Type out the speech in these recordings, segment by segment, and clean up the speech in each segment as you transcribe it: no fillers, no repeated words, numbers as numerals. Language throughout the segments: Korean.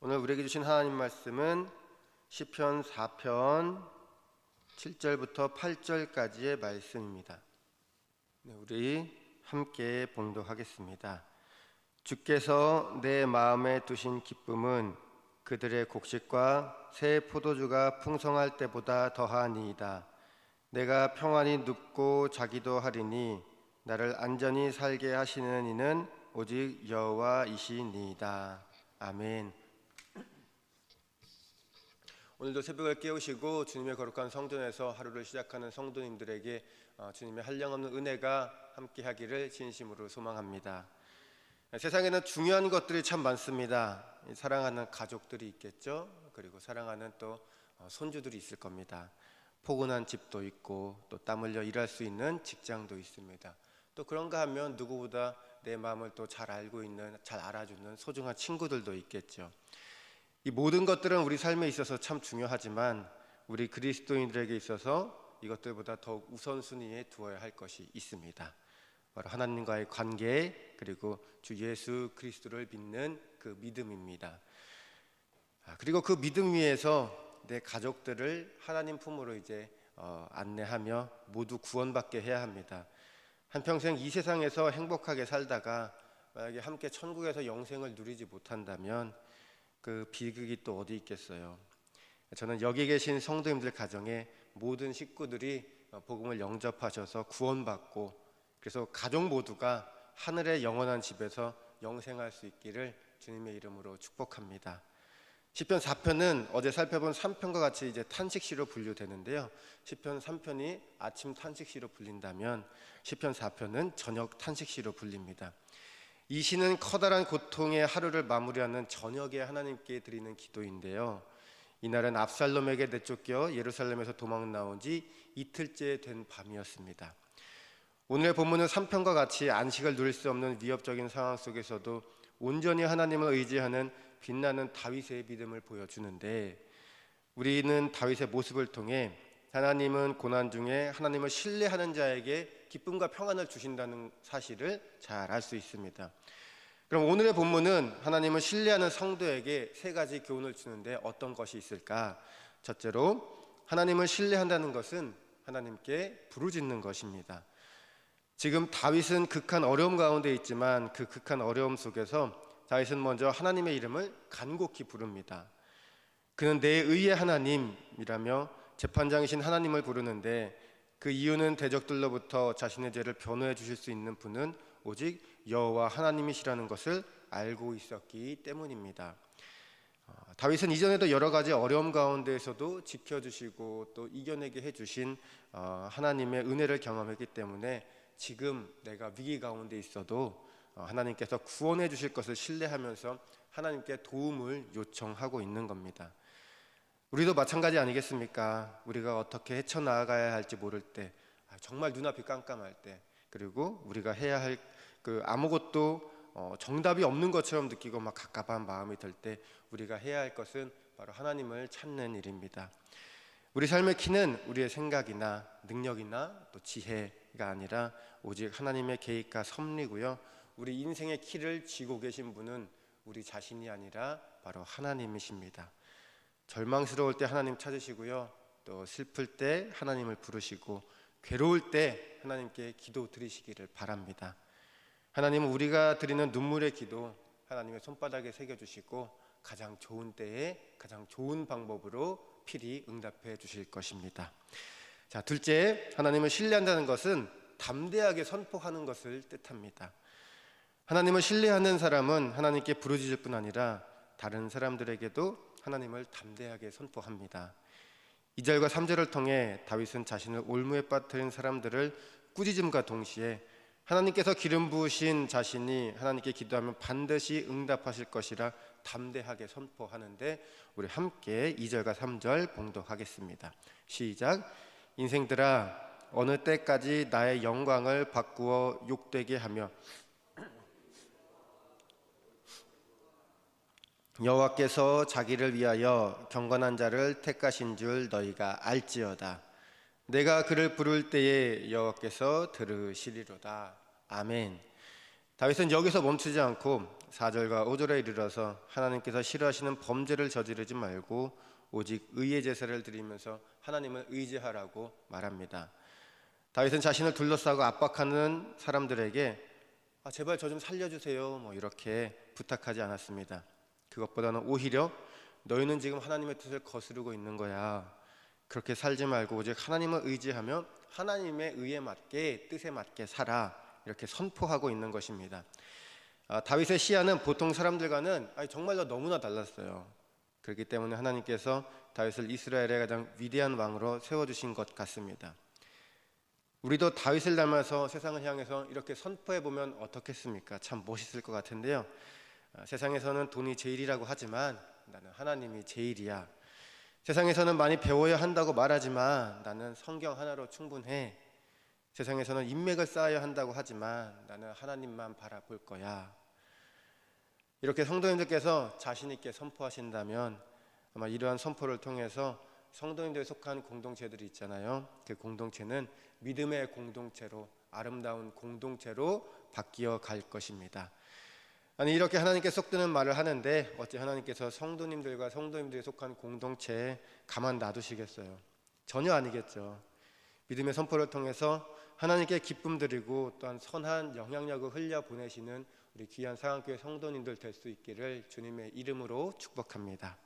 오늘 우리에게 주신 하나님 말씀은 시편 4편 7절부터 8절까지의 말씀입니다. 우리 함께 봉독하겠습니다. 주께서 내 마음에 두신 기쁨은 그들의 곡식과 새 포도주가 풍성할 때보다 더하니이다. 내가 평안히 눕고 자기도 하리니 나를 안전히 살게 하시는 이는 오직 여호와이시니이다. 아멘. 오늘도 새벽을 깨우시고 주님의 거룩한 성전에서 하루를 시작하는 성도님들에게 주님의 한량없는 은혜가 함께하기를 진심으로 소망합니다. 세상에는 중요한 것들이 참 많습니다. 사랑하는 가족들이 있겠죠. 그리고 사랑하는 또 손주들이 있을 겁니다. 포근한 집도 있고 또 땀 흘려 일할 수 있는 직장도 있습니다. 또 그런가 하면 누구보다 내 마음을 또 잘 알고 있는, 잘 알아주는 소중한 친구들도 있겠죠. 이 모든 것들은 우리 삶에 있어서 참 중요하지만 우리 그리스도인들에게 있어서 이것들보다 더욱 우선순위에 두어야 할 것이 있습니다. 바로 하나님과의 관계, 그리고 주 예수 그리스도를 믿는 그 믿음입니다. 그리고 그 믿음 위에서 내 가족들을 하나님 품으로 이제 안내하며 모두 구원받게 해야 합니다. 한평생 이 세상에서 행복하게 살다가 만약에 함께 천국에서 영생을 누리지 못한다면 그 비극이 또 어디 있겠어요. 저는 여기 계신 성도님들 가정에 모든 식구들이 복음을 영접하셔서 구원받고 그래서 가족 모두가 하늘의 영원한 집에서 영생할 수 있기를 주님의 이름으로 축복합니다. 시편 4편은 어제 살펴본 3편과 같이 이제 탄식시로 분류되는데요. 시편 3편이 아침 탄식시로 불린다면 시편 4편은 저녁 탄식시로 불립니다. 이 시는 커다란 고통의 하루를 마무리하는 저녁에 하나님께 드리는 기도인데요. 이날은 압살롬에게 내쫓겨 예루살렘에서 도망 나온 지 이틀째 된 밤이었습니다. 오늘의 본문은 3편과 같이 안식을 누릴 수 없는 위협적인 상황 속에서도 온전히 하나님을 의지하는 빛나는 다윗의 믿음을 보여주는데, 우리는 다윗의 모습을 통해 하나님은 고난 중에 하나님을 신뢰하는 자에게 기쁨과 평안을 주신다는 사실을 잘 알 수 있습니다. 그럼 오늘의 본문은 하나님을 신뢰하는 성도에게 세 가지 교훈을 주는데 어떤 것이 있을까? 첫째로, 하나님을 신뢰한다는 것은 하나님께 부르짖는 것입니다. 지금 다윗은 극한 어려움 가운데 있지만 그 극한 어려움 속에서 다윗은 먼저 하나님의 이름을 간곡히 부릅니다. 그는 내 의의 하나님이라며 재판장이신 하나님을 부르는데, 그 이유는 대적들로부터 자신의 죄를 변호해 주실 수 있는 분은 오직 여호와 하나님이시라는 것을 알고 있었기 때문입니다. 다윗은 이전에도 여러 가지 어려움 가운데에서도 지켜주시고 또 이겨내게 해주신 하나님의 은혜를 경험했기 때문에 지금 내가 위기 가운데 있어도 하나님께서 구원해 주실 것을 신뢰하면서 하나님께 도움을 요청하고 있는 겁니다. 우리도 마찬가지 아니겠습니까? 우리가 어떻게 헤쳐나가야 할지 모를 때, 정말 눈앞이 깜깜할 때, 그리고 우리가 해야 할 그 아무것도 정답이 없는 것처럼 느끼고 막 갑갑한 마음이 들 때 우리가 해야 할 것은 바로 하나님을 찾는 일입니다. 우리 삶의 키는 우리의 생각이나 능력이나 또 지혜가 아니라 오직 하나님의 계획과 섭리고요. 우리 인생의 키를 쥐고 계신 분은 우리 자신이 아니라 바로 하나님이십니다. 절망스러울 때 하나님 찾으시고요. 또 슬플 때 하나님을 부르시고 괴로울 때 하나님께 기도 드리시기를 바랍니다. 하나님은 우리가 드리는 눈물의 기도 하나님의 손바닥에 새겨주시고 가장 좋은 때에 가장 좋은 방법으로 필히 응답해 주실 것입니다. 자, 둘째, 하나님을 신뢰한다는 것은 담대하게 선포하는 것을 뜻합니다. 하나님을 신뢰하는 사람은 하나님께 부르짖을 뿐 아니라 다른 사람들에게도 하나님을 담대하게 선포합니다. 2절과 3절을 통해 다윗은 자신을 올무에 빠뜨린 사람들을 꾸짖음과 동시에 하나님께서 기름 부으신 자신이 하나님께 기도하면 반드시 응답하실 것이라 담대하게 선포하는데, 우리 함께 2절과 3절 봉독하겠습니다. 시작. 인생들아, 어느 때까지 나의 영광을 바꾸어 욕되게 하며 여호와께서 자기를 위하여 경건한 자를 택하신 줄 너희가 알지어다. 내가 그를 부를 때에 여호와께서 들으시리로다. 아멘. 다윗은 여기서 멈추지 않고 4절과 5절에 이르러서 하나님께서 싫어하시는 범죄를 저지르지 말고 오직 의의 제사를 드리면서 하나님을 의지하라고 말합니다. 다윗은 자신을 둘러싸고 압박하는 사람들에게 제발 저 좀 살려주세요 이렇게 부탁하지 않았습니다. 그것보다는 오히려 너희는 지금 하나님의 뜻을 거스르고 있는 거야. 그렇게 살지 말고 오직 하나님을 의지하며 하나님의 의에 맞게 뜻에 맞게 살아, 이렇게 선포하고 있는 것입니다. 다윗의 시야는 보통 사람들과는 정말로 너무나 달랐어요. 그렇기 때문에 하나님께서 다윗을 이스라엘의 가장 위대한 왕으로 세워주신 것 같습니다. 우리도 다윗을 닮아서 세상을 향해서 이렇게 선포해보면 어떻겠습니까? 참 멋있을 것 같은데요. 세상에서는 돈이 제일이라고 하지만 나는 하나님이 제일이야. 세상에서는 많이 배워야 한다고 말하지만 나는 성경 하나로 충분해. 세상에서는 인맥을 쌓아야 한다고 하지만 나는 하나님만 바라볼 거야. 이렇게 성도님들께서 자신 있게 선포하신다면 아마 이러한 선포를 통해서 성도님들에 속한 공동체들이 있잖아요. 그 공동체는 믿음의 공동체로, 아름다운 공동체로 바뀌어 갈 것입니다. 아니, 이렇게 하나님께 속 드는 말을 하는데 어찌 하나님께서 성도님들과 성도님들에 속한 공동체에 가만 놔두시겠어요? 전혀 아니겠죠. 믿음의 선포를 통해서 하나님께 기쁨 드리고 또한 선한 영향력을 흘려보내시는 우리 귀한 상한교회 성도님들 될 수 있기를 주님의 이름으로 축복합니다.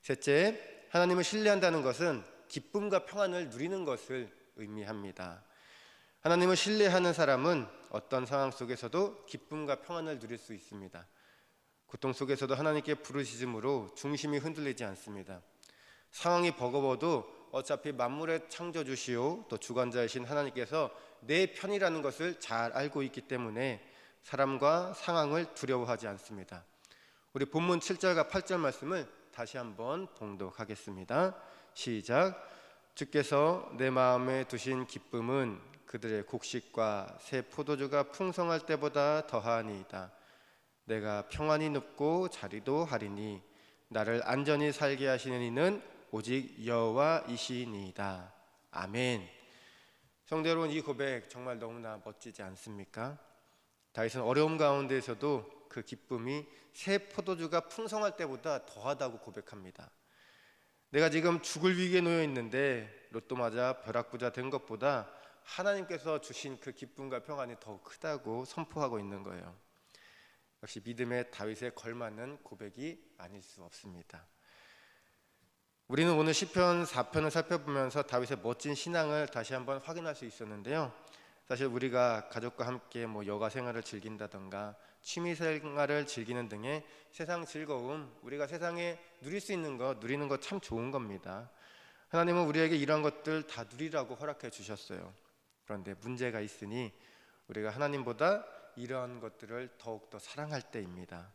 셋째, 하나님을 신뢰한다는 것은 기쁨과 평안을 누리는 것을 의미합니다. 하나님을 신뢰하는 사람은 어떤 상황 속에서도 기쁨과 평안을 누릴 수 있습니다. 고통 속에서도 하나님께 부르짖음으로 중심이 흔들리지 않습니다. 상황이 버거워도 어차피 만물의 창조주시오 또 주관자이신 하나님께서 내 편이라는 것을 잘 알고 있기 때문에 사람과 상황을 두려워하지 않습니다. 우리 본문 7절과 8절 말씀을 다시 한번 봉독하겠습니다. 시작. 주께서 내 마음에 두신 기쁨은 그들의 곡식과 새 포도주가 풍성할 때보다 더하니이다. 내가 평안히 눕고 자리도 하리니 나를 안전히 살게 하시는 이는 오직 여호와이시니이다. 아멘. 성도 여러분, 이 고백 정말 너무나 멋지지 않습니까? 다윗은 어려움 가운데에서도 그 기쁨이 새 포도주가 풍성할 때보다 더하다고 고백합니다. 내가 지금 죽을 위기에 놓여 있는데 로또 맞아 벼락부자 된 것보다 하나님께서 주신 그 기쁨과 평안이 더 크다고 선포하고 있는 거예요. 역시 믿음의 다윗에 걸맞는 고백이 아닐 수 없습니다. 우리는 오늘 시편 4편을 살펴보면서 다윗의 멋진 신앙을 다시 한번 확인할 수 있었는데요. 사실 우리가 가족과 함께 여가 생활을 즐긴다던가 취미 생활을 즐기는 등의 세상 즐거움, 우리가 세상에 누릴 수 있는 것, 누리는 것 참 좋은 겁니다. 하나님은 우리에게 이러한 것들 다 누리라고 허락해 주셨어요. 그런데 문제가 있으니 우리가 하나님보다 이러한 것들을 더욱더 사랑할 때입니다.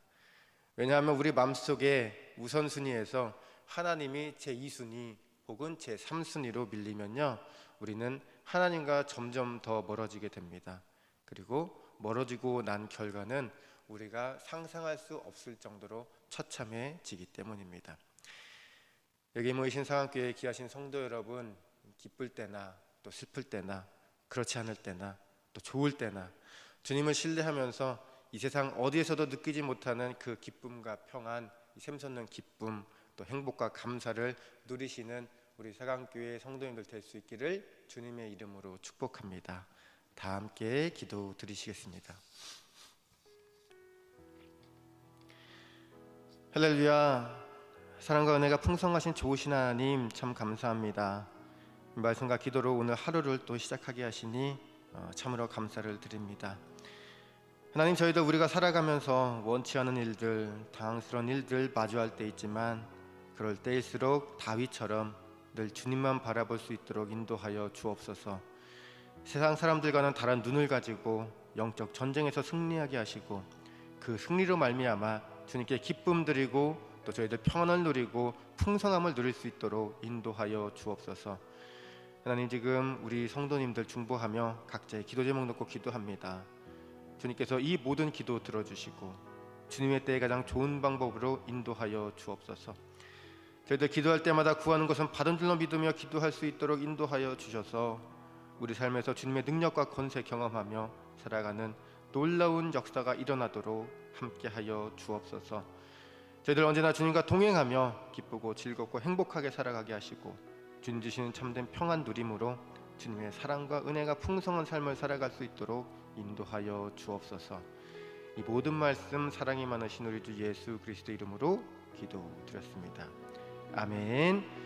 왜냐하면 우리 마음속에 우선순위에서 하나님이 제2순위 혹은 제3순위로 밀리면요, 우리는 하나님과 점점 더 멀어지게 됩니다. 그리고 멀어지고 난 결과는 우리가 상상할 수 없을 정도로 처참해지기 때문입니다. 여기 모이신 상한교회에 귀하신 성도 여러분, 기쁠 때나 또 슬플 때나 그렇지 않을 때나 또 좋을 때나 주님을 신뢰하면서 이 세상 어디에서도 느끼지 못하는 그 기쁨과 평안, 이 샘솟는 기쁨 또 행복과 감사를 누리시는 우리 상한교회 성도님들 될 수 있기를 주님의 이름으로 축복합니다. 다 함께 기도 드리시겠습니다. 할렐루야. 사랑과 은혜가 풍성하신 좋으신 하나님 참 감사합니다. 말씀과 기도로 오늘 하루를 또 시작하게 하시니 참으로 감사를 드립니다. 하나님, 저희도 우리가 살아가면서 원치 않은 일들, 당황스러운 일들 마주할 때 있지만 그럴 때일수록 다윗처럼 늘 주님만 바라볼 수 있도록 인도하여 주옵소서. 세상 사람들과는 다른 눈을 가지고 영적 전쟁에서 승리하게 하시고 그 승리로 말미암아 주님께 기쁨 드리고 또 저희들 평안을 누리고 풍성함을 누릴 수 있도록 인도하여 주옵소서. 하나님, 지금 우리 성도님들 중보하며 각자의 기도 제목 놓고 기도합니다. 주님께서 이 모든 기도 들어주시고 주님의 때에 가장 좋은 방법으로 인도하여 주옵소서. 저희들 기도할 때마다 구하는 것은 받은 줄로 믿으며 기도할 수 있도록 인도하여 주셔서 우리 삶에서 주님의 능력과 권세 경험하며 살아가는 놀라운 역사가 일어나도록 함께하여 주옵소서. 저희들 언제나 주님과 동행하며 기쁘고 즐겁고 행복하게 살아가게 하시고 주님 주시는 참된 평안 누림으로 주님의 사랑과 은혜가 풍성한 삶을 살아갈 수 있도록 인도하여 주옵소서. 이 모든 말씀 사랑이 많으신 우리 주 예수 그리스도 이름으로 기도드렸습니다. 아멘.